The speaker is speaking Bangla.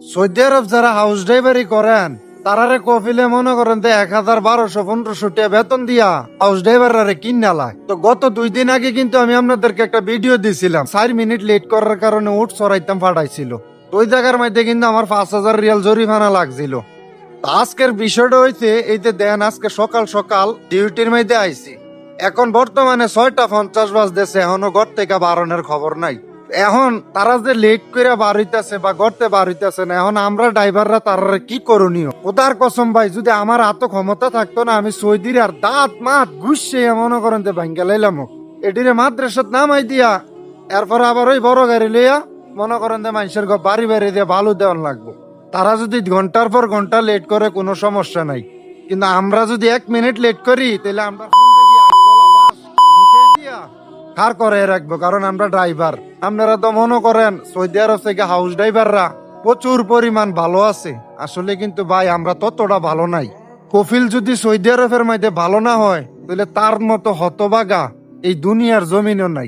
সৌদি আরব যারা হাউস ড্রাইভারি করেন তারারে কফিলে মনে করেন যে 1,000, 1,200, 1,500 টাকা বেতন দিয়া হাউস ড্রাইভাররা কিনা লায়। তো গত 2 দিন আগে কিন্তু আমি আপনাদেরকে একটা ভিডিও দিছিলাম, 4 মিনিট লেট করার কারণে উঠ চড়াইতাম ফাটাইছিল। তো ওই জায়গার মধ্যে কিন্তু আমার 5,000 রিয়াল জরিমানা লাগছিল। তো আজকের বিষয়টা হইছে এই যে দেন, আজকে সকাল সকাল ডিউটির মধ্যে আইছি। এখন বর্তমানে 6:50 বাজতেছে, এখনো ঘর থেকে বারণের খবর নাই। এখন তারা যে লেট করে বার হইতাছে বা গড়তে বার হইতাছে না, এখন আমরা ড্রাইভাররা তারা কি করণীয়? ওদার কসম ভাই, যদি আমার এত ক্ষমতা থাকতো না, আমি সৌদির আর দাঁত মাত ঘুষছে মনে করেন যে ভাঙ্গা লাইলাম এটিরে মাদ্রাসাত নামাই দিয়া এরপরে আবার ওই বড় গাড়ি লইয়া মনে করেন যে মানুষের বাড়ি বাড়ি দিয়ে বালু দেওয়ান লাগবো। তারা যদি ঘন্টার পর ঘন্টা লেট করে কোনো সমস্যা নাই, কিন্তু আমরা যদি 1 মিনিট লেট করি তাহলে আমরা ফোন দিয়ে 8 তলা বাস ঢুকাই দিয়া কার করে রাখবো, কারণ আমরা ড্রাইভার। আপনারা তো মনে করেন সৌদি আরব থেকে হাউস ড্রাইভাররা প্রচুর পরিমাণ ভালো আছে, আসলে কিন্তু ভাই আমরা ততটা ভালো নাই। কফিল যদি সৌদি আরবের মধ্যে ভালো না হয় তাহলে তার মতো হতভাগা এই দুনিয়ার জমিনও নাই।